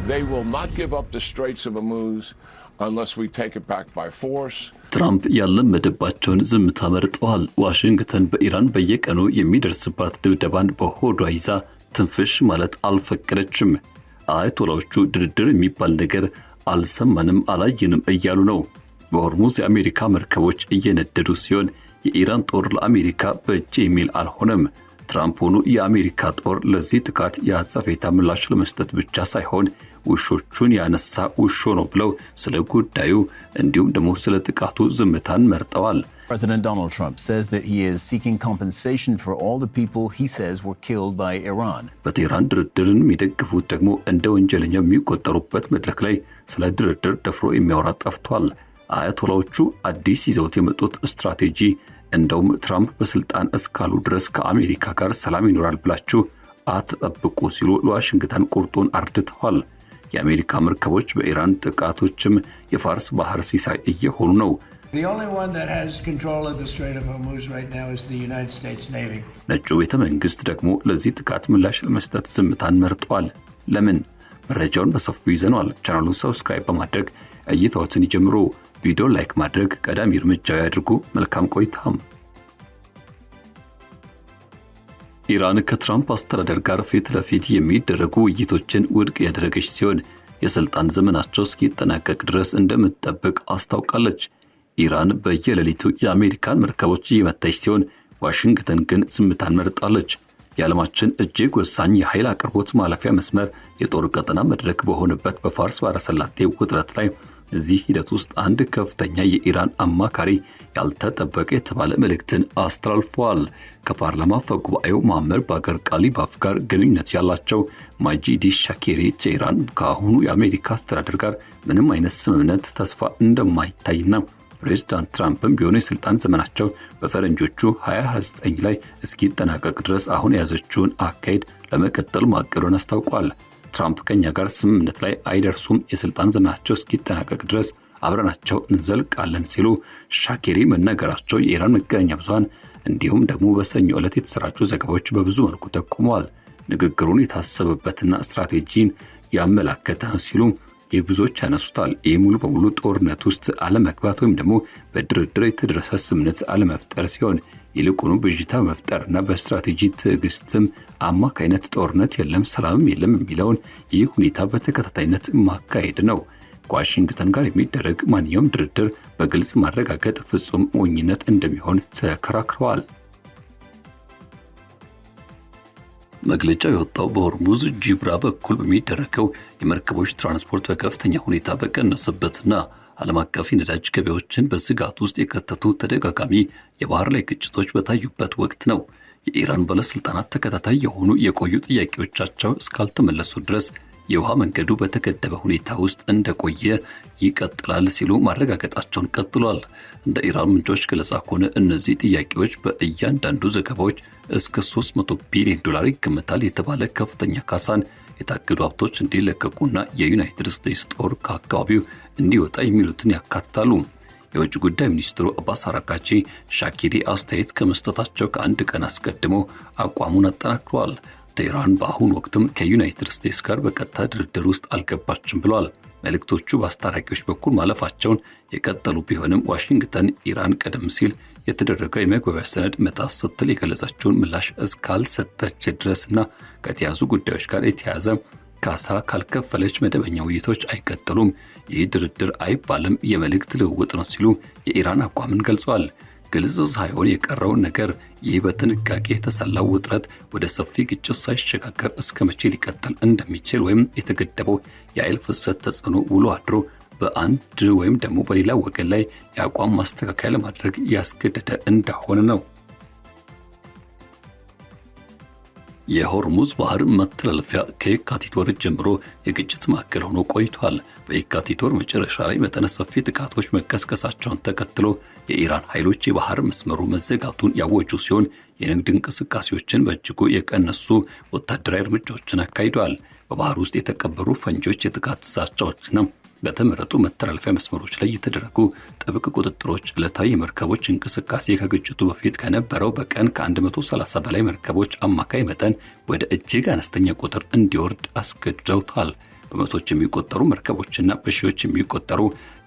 They will not give up the Straits of Hormuz unless we take it back by force. ትራምፕ ያለመደባቸውን ዝምታ መርጠዋል። ዋሽንግተን በኢራን በየቀኑ የሚደርስባት ድብደባን በሆዷ ይዛ ትንፍሽ ማለት አልፈቀደችም። አያቶላዎቹ ድርድር የሚባል ነገር አልሰማንም አላየንም እያሉ ነው። በሆርሙዝ የአሜሪካ መርከቦች እየነደዱ ሲሆን የኢራን ጦር ለአሜሪካ በእጅ የሚል አልሆነም። ትራምፕ ሆኑ የአሜሪካ ጦር ለዚህ ጥቃት ያጸፋታ ምላሽ ለመስጠት ብቻ ሳይሆን ውሾቹን ያነሳ ውሾ ነው ብለው ስለ ጉዳዩ እንዲሁም ደግሞ ስለ ጥቃቱ ዝምታን መርጠዋል። President Donald Trump says that he is seeking compensation for all the people he says were killed by Iran. በቴህራን ድርድርን የሚደግፉት ደግሞ እንደ ወንጀለኛ የሚቆጠሩበት መድረክ ላይ ስለ ድርድር ደፍሮ የሚያወራ ጠፍቷል። አያቶላዎቹ አዲስ ይዘውት የመጡት ስትራቴጂ እንደውም ትራምፕ በስልጣን እስካሉ ድረስ ከአሜሪካ ጋር ሰላም ይኖራል ብላችሁ አትጠብቁ ሲሉ ለዋሽንግተን ቁርጡን አርድተዋል። የአሜሪካ መርከቦች በኢራን ጥቃቶችም የፋርስ ባህር ሲሳይ እየሆኑ ነው። The only one that has control of the Strait of Hormuz right now is the United States Navy. ነጩ ቤተ መንግስት ደግሞ ለዚህ ጥቃት ምላሽ ለመስጠት ዝምታን መርጧል። ለምን? መረጃውን በሰፊው ይዘናል። ቻናሉን ሰብስክራይብ በማድረግ እይታዎችን ይጀምሩ። ቪዲዮ ላይክ ማድረግ ቀዳሚ እርምጃው ያድርጉ። መልካም ቆይታም። ኢራን ከትራምፕ አስተዳደር ጋር ፊት ለፊት የሚደረጉ ውይይቶችን ውድቅ ያደረገች ሲሆን የስልጣን ዘመናቸው እስኪጠናቀቅ ድረስ እንደምትጠብቅ አስታውቃለች። ኢራን በየሌሊቱ የአሜሪካን መርከቦች እየመታች ሲሆን ዋሽንግተን ግን ዝምታን መርጣለች። የዓለማችን እጅግ ወሳኝ የኃይል አቅርቦት ማለፊያ መስመር የጦር ቀጠና መድረክ በሆነበት በፋርስ ባህረ ሰላጤ ውጥረት ላይ እዚህ ሂደት ውስጥ አንድ ከፍተኛ የኢራን አማካሪ ያልተጠበቀ የተባለ መልእክትን አስተላልፈዋል። ከፓርላማ አፈ ጉባኤው መሐመድ ባገር ቃሊባፍ ጋር ግንኙነት ያላቸው ማጂዲ ሻኪሪ ቴህራን ከአሁኑ የአሜሪካ አስተዳደር ጋር ምንም አይነት ስምምነት ተስፋ እንደማይታይና ፕሬዝዳንት ትራምፕም ቢሆኑ የስልጣን ዘመናቸው በፈረንጆቹ 2029 ላይ እስኪጠናቀቅ ድረስ አሁን የያዘችውን አካሄድ ለመቀጠል ማቀዱን አስታውቋል። ትራምፕ ከኛ ጋር ስምምነት ላይ አይደርሱም፣ የስልጣን ዘመናቸው እስኪጠናቀቅ ድረስ አብረናቸው እንዘልቃለን ሲሉ ሻኪሪ መናገራቸው የኢራን መገናኛ ብዙሃን እንዲሁም ደግሞ በሰኞ ዕለት የተሰራጩ ዘገባዎች በብዙ መልኩ ጠቁመዋል። ንግግሩን የታሰበበትና ስትራቴጂን ያመላከተ ነው ሲሉ የብዙዎች ያነሱታል። ይህ ሙሉ በሙሉ ጦርነት ውስጥ አለመግባት ወይም ደግሞ በድርድር የተደረሰ ስምምነት አለመፍጠር ሲሆን ይልቁኑ ብዥታ መፍጠርና በስትራቴጂ ትዕግስትም አማካይነት ጦርነት የለም ሰላምም የለም የሚለውን ይህ ሁኔታ በተከታታይነት ማካሄድ ነው። ከዋሽንግተን ጋር የሚደረግ ማንኛውም ድርድር በግልጽ ማረጋገጥ ፍጹም ሞኝነት እንደሚሆን ተከራክረዋል። መግለጫው የወጣው በሆርሙዝ ጂብራ በኩል በሚደረገው የመርከቦች ትራንስፖርት በከፍተኛ ሁኔታ በቀነሰበትና ዓለም አቀፍ ነዳጅ ገበያዎችን በስጋት ውስጥ የከተቱ ተደጋጋሚ የባህር ላይ ግጭቶች በታዩበት ወቅት ነው። የኢራን ባለስልጣናት ተከታታይ የሆኑ የቆዩ ጥያቄዎቻቸው እስካልተመለሱ ድረስ የውሃ መንገዱ በተገደበ ሁኔታ ውስጥ እንደቆየ ይቀጥላል ሲሉ ማረጋገጣቸውን ቀጥሏል። እንደ ኢራን ምንጮች ገለጻ ከሆነ እነዚህ ጥያቄዎች በእያንዳንዱ ዘገባዎች እስከ $300 ቢሊዮን ይገመታል የተባለ ከፍተኛ ካሳን፣ የታገዱ ሀብቶች እንዲለቀቁና የዩናይትድ ስቴትስ ጦር ከአካባቢው እንዲወጣ የሚሉትን ያካትታሉ። የውጭ ጉዳይ ሚኒስትሩ አባስ አራጋቺ ሻኪሪ አስተያየት ከመስጠታቸው ከአንድ ቀን አስቀድሞ አቋሙን አጠናክረዋል። ቴህራን በአሁኑ ወቅትም ከዩናይትድ ስቴትስ ጋር በቀጥታ ድርድር ውስጥ አልገባችም ብለዋል። መልእክቶቹ በአስታራቂዎች በኩል ማለፋቸውን የቀጠሉ ቢሆንም ዋሽንግተን ኢራን ቀደም ሲል የተደረገው የመግባቢያ ሰነድ መጣስ ስትል የገለጸችውን ምላሽ እስካልሰጠች ድረስና ከተያዙ ጉዳዮች ጋር የተያዘ ካሳ ካልከፈለች መደበኛ ውይይቶች አይቀጥሉም፣ ይህ ድርድር አይባልም፣ የመልእክት ልውውጥ ነው ሲሉ የኢራን አቋምን ገልጸዋል። ግልጽ ሳይሆን የቀረው ነገር ይህ በጥንቃቄ የተሰላው ውጥረት ወደ ሰፊ ግጭት ሳይሸጋገር እስከ መቼ ሊቀጥል እንደሚችል ወይም የተገደበው የኃይል ፍሰት ተጽዕኖ ውሎ አድሮ በአንድ ወይም ደግሞ በሌላ ወገን ላይ የአቋም ማስተካከያ ለማድረግ ያስገደደ እንደሆነ ነው። የሆርሙዝ ባህር መተላለፊያ ከየካቲት ወር ጀምሮ የግጭት ማዕከል ሆኖ ቆይቷል። በየካቲት ወር መጨረሻ ላይ መጠነ ሰፊ ጥቃቶች መቀስቀሳቸውን ተከትሎ የኢራን ኃይሎች የባህር መስመሩ መዘጋቱን ያወጁ ሲሆን የንግድ እንቅስቃሴዎችን በእጅጉ የቀነሱ ወታደራዊ እርምጃዎችን አካሂደዋል። በባህር ውስጥ የተቀበሩ ፈንጂዎች የጥቃት ዛቻዎችና በተመረጡ መተላለፊያ መስመሮች ላይ የተደረጉ ጥብቅ ቁጥጥሮች ዕለታዊ የመርከቦች እንቅስቃሴ ከግጭቱ በፊት ከነበረው በቀን ከ130 በላይ መርከቦች አማካይ መጠን ወደ እጅግ አነስተኛ ቁጥር እንዲወርድ አስገድደውታል። በመቶዎች የሚቆጠሩ መርከቦችና በሺዎች የሚቆጠሩ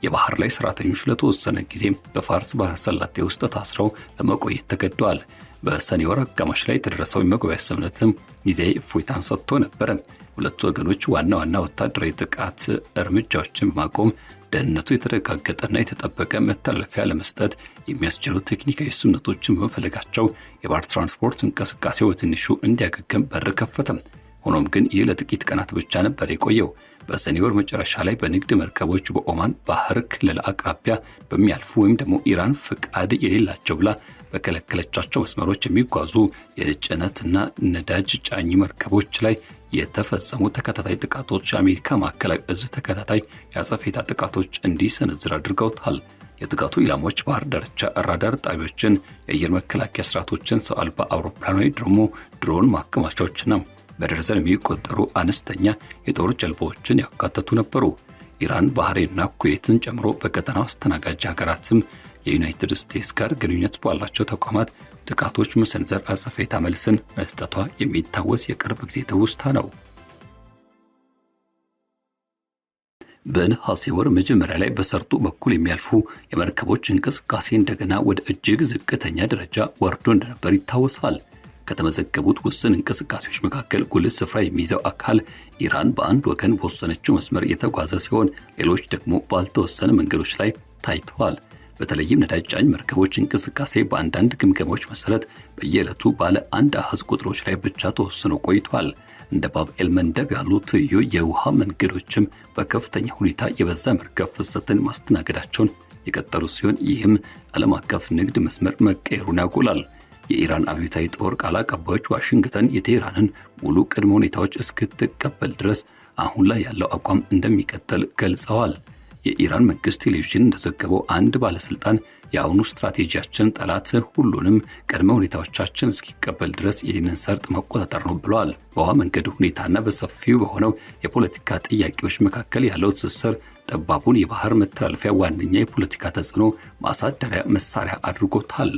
የባህር ላይ ሰራተኞች ለተወሰነ ጊዜ በፋርስ ባህረ ሰላጤ ውስጥ ታስረው ለመቆየት ተገደዋል። በሰኔ ወር አጋማሽ ላይ የተደረሰው የመግባቢያ ስምምነትም ጊዜያዊ እፎይታን ሰጥቶ ነበር። ሁለቱ ወገኖች ዋና ወታደራዊ ጥቃት እርምጃዎችን በማቆም ደህንነቱ የተረጋገጠና የተጠበቀ መተላለፊያ ለመስጠት የሚያስችሉ ቴክኒካዊ ስምምነቶችን በመፈለጋቸው የባህር ትራንስፖርት እንቅስቃሴው በትንሹ እንዲያገግም በር ከፈተ። ሆኖም ግን ይህ ለጥቂት ቀናት ብቻ ነበር የቆየው። በሰኔ ወር መጨረሻ ላይ በንግድ መርከቦች በኦማን ባህር ክልል አቅራቢያ በሚያልፉ ወይም ደግሞ ኢራን ፍቃድ የሌላቸው ብላ በከለከለቻቸው መስመሮች የሚጓዙ የጭነትና ነዳጅ ጫኝ መርከቦች ላይ የተፈጸሙ ተከታታይ ጥቃቶች የአሜሪካ ማዕከላዊ እዝ ተከታታይ የአጸፋ ጥቃቶች እንዲሰነዝር አድርገውታል። የጥቃቱ ኢላማዎች ባህር ዳርቻ ራዳር ጣቢያዎችን፣ የአየር መከላከያ ስርዓቶችን፣ ሰው አልባ አውሮፕላኖች፣ ድሮን ማከማቻዎችና በደርዘን የሚቆጠሩ አነስተኛ የጦር ጀልባዎችን ያካተቱ ነበሩ። ኢራን ባህሬንና ኩዌትን ጨምሮ በቀጠናው አስተናጋጅ ሀገራትም የዩናይትድ ስቴትስ ጋር ግንኙነት ባላቸው ተቋማት ጥቃቶች መሰንዘር አጸፋ መልስን መስጠቷ የሚታወስ የቅርብ ጊዜ ትውስታ ነው። በነሐሴ ወር መጀመሪያ ላይ በሰርጡ በኩል የሚያልፉ የመርከቦች እንቅስቃሴ እንደገና ወደ እጅግ ዝቅተኛ ደረጃ ወርዶ እንደነበር ይታወሳል። ከተመዘገቡት ውስን እንቅስቃሴዎች መካከል ጉልህ ስፍራ የሚይዘው አካል ኢራን በአንድ ወገን በወሰነችው መስመር የተጓዘ ሲሆን፣ ሌሎች ደግሞ ባልተወሰነ መንገዶች ላይ ታይተዋል። በተለይም ነዳጅ ጫኝ መርከቦች እንቅስቃሴ በአንዳንድ ግምገማዎች መሰረት በየዕለቱ ባለ አንድ አሃዝ ቁጥሮች ላይ ብቻ ተወስኖ ቆይቷል። እንደ ባብ ኤል መንደብ ያሉ ትይዩ የውሃ መንገዶችም በከፍተኛ ሁኔታ የበዛ መርከብ ፍሰትን ማስተናገዳቸውን የቀጠሉ ሲሆን፣ ይህም ዓለም አቀፍ ንግድ መስመር መቀየሩን ያጎላል። የኢራን አብዮታዊ ጦር ቃል አቀባዮች ዋሽንግተን የቴህራንን ሙሉ ቅድመ ሁኔታዎች እስክትቀበል ድረስ አሁን ላይ ያለው አቋም እንደሚቀጥል ገልጸዋል። የኢራን መንግስት ቴሌቪዥን እንደዘገበው አንድ ባለስልጣን የአሁኑ ስትራቴጂያችን ጠላት ሁሉንም ቅድመ ሁኔታዎቻችን እስኪቀበል ድረስ ይህንን ሰርጥ መቆጣጠር ነው ብለዋል። በውሃ መንገዱ ሁኔታና በሰፊው በሆነው የፖለቲካ ጥያቄዎች መካከል ያለው ትስስር ጠባቡን የባህር መተላለፊያ ዋነኛ የፖለቲካ ተጽዕኖ ማሳደሪያ መሳሪያ አድርጎታል።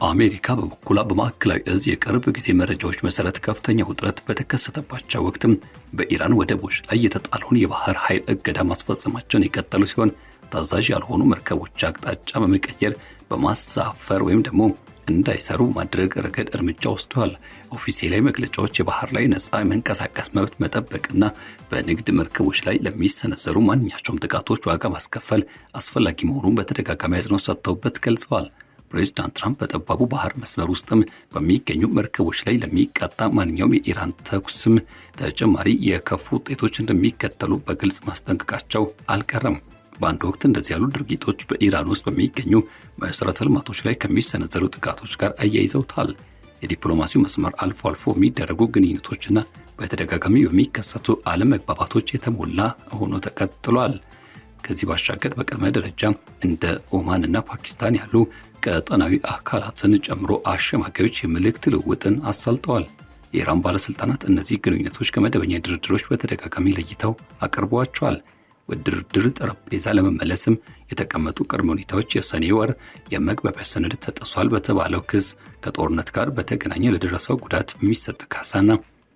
አሜሪካ በበኩሏ በማዕከላዊ እዝ የቅርብ ጊዜ መረጃዎች መሰረት ከፍተኛ ውጥረት በተከሰተባቸው ወቅትም በኢራን ወደቦች ላይ የተጣለውን የባህር ኃይል እገዳ ማስፈጸማቸውን የቀጠሉ ሲሆን፣ ታዛዥ ያልሆኑ መርከቦች አቅጣጫ በመቀየር በማሳፈር ወይም ደግሞ እንዳይሰሩ ማድረግ ረገድ እርምጃ ወስደዋል። ኦፊሴላዊ መግለጫዎች የባህር ላይ ነፃ መንቀሳቀስ መብት መጠበቅና በንግድ መርከቦች ላይ ለሚሰነዘሩ ማንኛቸውም ጥቃቶች ዋጋ ማስከፈል አስፈላጊ መሆኑን በተደጋጋሚ አጽንኦት ሰጥተውበት ገልጸዋል። ፕሬዝዳንት ትራምፕ በጠባቡ ባህር መስመር ውስጥም በሚገኙ መርከቦች ላይ ለሚቃጣ ማንኛውም የኢራን ተኩስም ተጨማሪ የከፉ ውጤቶች እንደሚከተሉ በግልጽ ማስጠንቀቃቸው አልቀረም። በአንድ ወቅት እንደዚህ ያሉ ድርጊቶች በኢራን ውስጥ በሚገኙ መሰረተ ልማቶች ላይ ከሚሰነዘሩ ጥቃቶች ጋር አያይዘውታል። የዲፕሎማሲው መስመር አልፎ አልፎ የሚደረጉ ግንኙነቶችና በተደጋጋሚ በሚከሰቱ አለመግባባቶች የተሞላ ሆኖ ተቀጥሏል። ከዚህ ባሻገር በቅድመ ደረጃ እንደ ኦማንና ፓኪስታን ያሉ ቀጠናዊ አካላትን ጨምሮ አሸማጋዮች የመልእክት ልውውጥን አሳልጠዋል። የኢራን ባለስልጣናት እነዚህ ግንኙነቶች ከመደበኛ ድርድሮች በተደጋጋሚ ለይተው አቅርበዋቸዋል። ወደ ድርድር ጠረጴዛ ለመመለስም የተቀመጡ ቅድመ ሁኔታዎች የሰኔ ወር የመግባቢያ ሰነድ ተጥሷል በተባለው ክስ፣ ከጦርነት ጋር በተገናኘ ለደረሰው ጉዳት በሚሰጥ ካሳና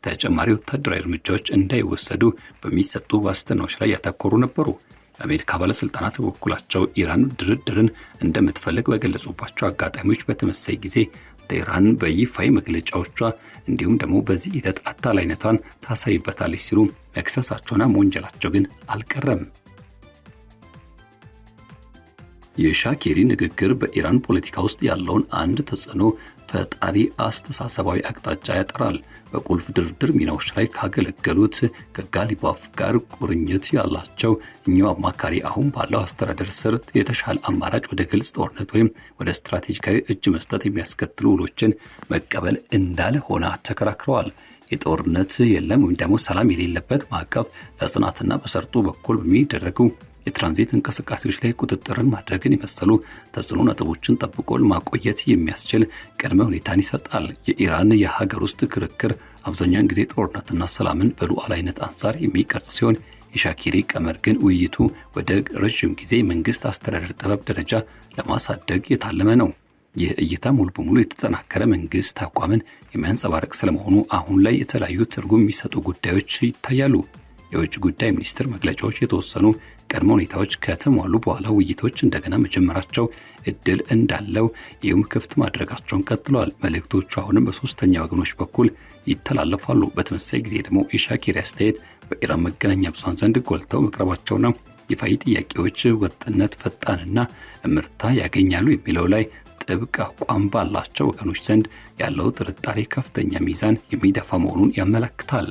ተጨማሪ ወታደራዊ እርምጃዎች እንዳይወሰዱ በሚሰጡ ዋስትናዎች ላይ ያተኮሩ ነበሩ። የአሜሪካ ባለስልጣናት በበኩላቸው ኢራን ድርድርን እንደምትፈልግ በገለጹባቸው አጋጣሚዎች በተመሳሳይ ጊዜ ቴህራን በይፋዊ መግለጫዎቿ እንዲሁም ደግሞ በዚህ ሂደት አታላይነቷን ታሳይበታለች ሲሉ መክሰሳቸውና መወንጀላቸው ግን አልቀረም። የሻኬሪ ንግግር በኢራን ፖለቲካ ውስጥ ያለውን አንድ ተጽዕኖ ፈጣሪ አስተሳሰባዊ አቅጣጫ ያጠራል። በቁልፍ ድርድር ሚናዎች ላይ ካገለገሉት ከጋሊባፍ ጋር ቁርኝት ያላቸው እኚሁ አማካሪ አሁን ባለው አስተዳደር ስር የተሻለ አማራጭ ወደ ግልጽ ጦርነት ወይም ወደ ስትራቴጂካዊ እጅ መስጠት የሚያስከትሉ ውሎችን መቀበል እንዳለ ሆነ ተከራክረዋል። የጦርነት የለም ወይም ደግሞ ሰላም የሌለበት ማዕቀፍ ለጽናትና በሰርጡ በኩል በሚደረጉ የትራንዚት እንቅስቃሴዎች ላይ ቁጥጥርን ማድረግን የመሰሉ ተጽዕኖ ነጥቦችን ጠብቆ ማቆየት የሚያስችል ቅድመ ሁኔታን ይሰጣል። የኢራን የሀገር ውስጥ ክርክር አብዛኛውን ጊዜ ጦርነትና ሰላምን በሉዓላዊነት አንጻር የሚቀርጽ ሲሆን፣ የሻኬሪ ቀመር ግን ውይይቱ ወደ ረዥም ጊዜ መንግስት አስተዳደር ጥበብ ደረጃ ለማሳደግ የታለመ ነው። ይህ እይታ ሙሉ በሙሉ የተጠናከረ መንግስት አቋምን የሚያንጸባርቅ ስለመሆኑ አሁን ላይ የተለያዩ ትርጉም የሚሰጡ ጉዳዮች ይታያሉ። የውጭ ጉዳይ ሚኒስትር መግለጫዎች የተወሰኑ ቅድመ ሁኔታዎች ከተሟሉ በኋላ ውይይቶች እንደገና መጀመራቸው እድል እንዳለው ይህም ክፍት ማድረጋቸውን ቀጥለዋል። መልእክቶቹ አሁንም በሶስተኛ ወገኖች በኩል ይተላለፋሉ። በተመሳሳይ ጊዜ ደግሞ የሻኪሪ አስተያየት በኢራን መገናኛ ብዙሃን ዘንድ ጎልተው መቅረባቸውና ይፋዊ ጥያቄዎች ወጥነት፣ ፈጣንና እምርታ ያገኛሉ የሚለው ላይ ጥብቅ አቋም ባላቸው ወገኖች ዘንድ ያለው ጥርጣሬ ከፍተኛ ሚዛን የሚደፋ መሆኑን ያመለክታል።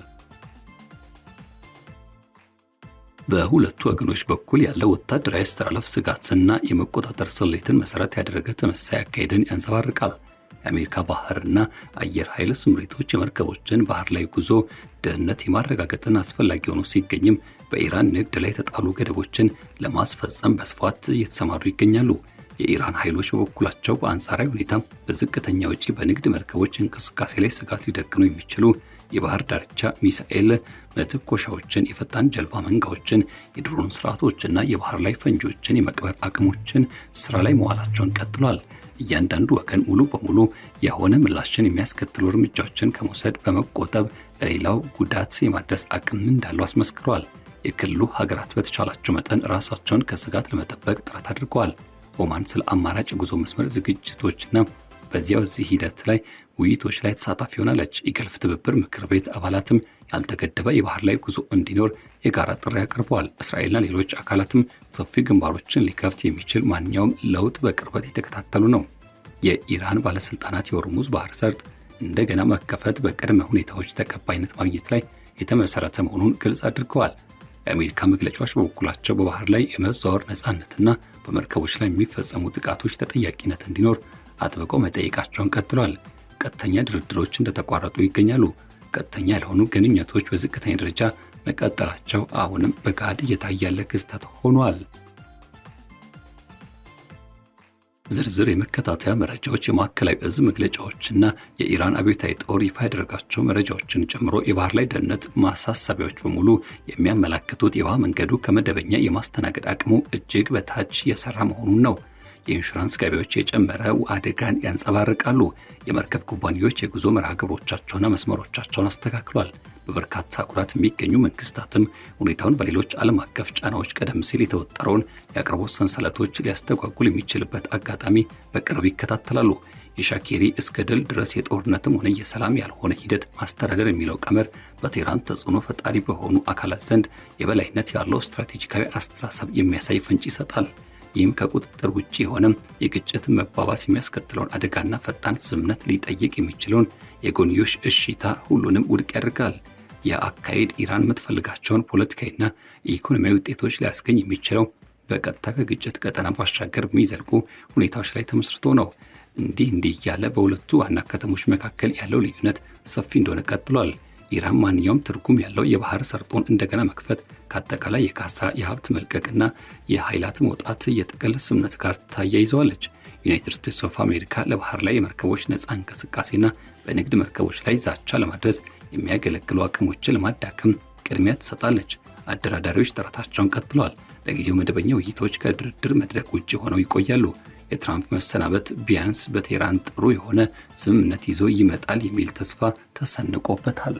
በሁለቱ ወገኖች በኩል ያለው ወታደራዊ አስተላለፍ ስጋትና የመቆጣጠር ስሌትን መሰረት ያደረገ ተመሳሳይ አካሄድን ያንጸባርቃል። የአሜሪካ ባህርና አየር ኃይል ስምሪቶች የመርከቦችን ባህር ላይ ጉዞ ደህንነት የማረጋገጥን አስፈላጊ ሆኖ ሲገኝም በኢራን ንግድ ላይ የተጣሉ ገደቦችን ለማስፈጸም በስፋት እየተሰማሩ ይገኛሉ። የኢራን ኃይሎች በበኩላቸው በአንጻራዊ ሁኔታ በዝቅተኛ ወጪ በንግድ መርከቦች እንቅስቃሴ ላይ ስጋት ሊደቅኑ የሚችሉ የባህር ዳርቻ ሚሳኤል መተኮሻዎችን፣ የፈጣን ጀልባ መንጋዎችን፣ የድሮን ስርዓቶችና የባህር ላይ ፈንጂዎችን የመቅበር አቅሞችን ስራ ላይ መዋላቸውን ቀጥሏል። እያንዳንዱ ወገን ሙሉ በሙሉ የሆነ ምላሽን የሚያስከትሉ እርምጃዎችን ከመውሰድ በመቆጠብ ለሌላው ጉዳት የማድረስ አቅም እንዳለው አስመስክረዋል። የክልሉ ሀገራት በተቻላቸው መጠን ራሳቸውን ከስጋት ለመጠበቅ ጥረት አድርገዋል። ኦማን ስለ አማራጭ ጉዞ መስመር ዝግጅቶችና በዚያው እዚህ ሂደት ላይ ውይይቶች ላይ ተሳታፊ ሆናለች። የገልፍ ትብብር ምክር ቤት አባላትም ያልተገደበ የባህር ላይ ጉዞ እንዲኖር የጋራ ጥሪ አቅርበዋል። እስራኤልና ሌሎች አካላትም ሰፊ ግንባሮችን ሊከፍት የሚችል ማንኛውም ለውጥ በቅርበት የተከታተሉ ነው። የኢራን ባለስልጣናት የሆርሙዝ ባህር ሰርጥ እንደገና መከፈት በቅድመ ሁኔታዎች ተቀባይነት ማግኘት ላይ የተመሰረተ መሆኑን ግልጽ አድርገዋል። የአሜሪካ መግለጫዎች በበኩላቸው በባህር ላይ የመዘዋወር ነፃነትና በመርከቦች ላይ የሚፈጸሙ ጥቃቶች ተጠያቂነት እንዲኖር አጥብቀው መጠየቃቸውን ቀጥለዋል። ቀጥተኛ ድርድሮች እንደተቋረጡ ይገኛሉ። ቀጥተኛ ያልሆኑ ግንኙነቶች በዝቅተኛ ደረጃ መቀጠላቸው አሁንም በጋድ እየታየ ያለ ክስተት ሆኗል። ዝርዝር የመከታተያ መረጃዎች የማዕከላዊ እዝ መግለጫዎችና የኢራን አብዮታዊ ጦር ይፋ ያደረጋቸው መረጃዎችን ጨምሮ የባህር ላይ ደህንነት ማሳሰቢያዎች በሙሉ የሚያመላክቱት የውሃ መንገዱ ከመደበኛ የማስተናገድ አቅሙ እጅግ በታች የሰራ መሆኑን ነው። የኢንሹራንስ ገቢዎች የጨመረው አደጋን ያንጸባርቃሉ። የመርከብ ኩባንያዎች የጉዞ መርሃ ግብሮቻቸውና መስመሮቻቸውን አስተካክሏል። በበርካታ አህጉራት የሚገኙ መንግስታትም ሁኔታውን በሌሎች ዓለም አቀፍ ጫናዎች ቀደም ሲል የተወጠረውን የአቅርቦት ሰንሰለቶች ሊያስተጓጉል የሚችልበት አጋጣሚ በቅርብ ይከታተላሉ። የሻኪሪ እስከ ድል ድረስ የጦርነትም ሆነ የሰላም ያልሆነ ሂደት ማስተዳደር የሚለው ቀመር በቴህራን ተጽዕኖ ፈጣሪ በሆኑ አካላት ዘንድ የበላይነት ያለው ስትራቴጂካዊ አስተሳሰብ የሚያሳይ ፍንጭ ይሰጣል። ይህም ከቁጥጥር ውጪ የሆነ የግጭት መባባስ የሚያስከትለውን አደጋና ፈጣን ስምምነት ሊጠይቅ የሚችለውን የጎንዮሽ እሽታ ሁሉንም ውድቅ ያደርጋል። የአካሄድ ኢራን የምትፈልጋቸውን ፖለቲካዊና የኢኮኖሚያዊ ውጤቶች ሊያስገኝ የሚችለው በቀጥታ ከግጭት ቀጠና ባሻገር የሚዘልቁ ሁኔታዎች ላይ ተመስርቶ ነው። እንዲህ እያለ በሁለቱ ዋና ከተሞች መካከል ያለው ልዩነት ሰፊ እንደሆነ ቀጥሏል። ኢራን ማንኛውም ትርጉም ያለው የባህር ሰርጦን እንደገና መክፈት ከአጠቃላይ የካሳ የሀብት መልቀቅና የኃይላት መውጣት የጥቅል ስምምነት ጋር ታያይዘዋለች። ዩናይትድ ስቴትስ ኦፍ አሜሪካ ለባህር ላይ የመርከቦች ነፃ እንቅስቃሴና በንግድ መርከቦች ላይ ዛቻ ለማድረስ የሚያገለግሉ አቅሞችን ለማዳከም ቅድሚያ ትሰጣለች። አደራዳሪዎች ጥረታቸውን ቀጥለዋል። ለጊዜው መደበኛ ውይይቶች ከድርድር መድረክ ውጭ ሆነው ይቆያሉ። የትራምፕ መሰናበት ቢያንስ በቴህራን ጥሩ የሆነ ስምምነት ይዞ ይመጣል የሚል ተስፋ ተሰንቆበታል።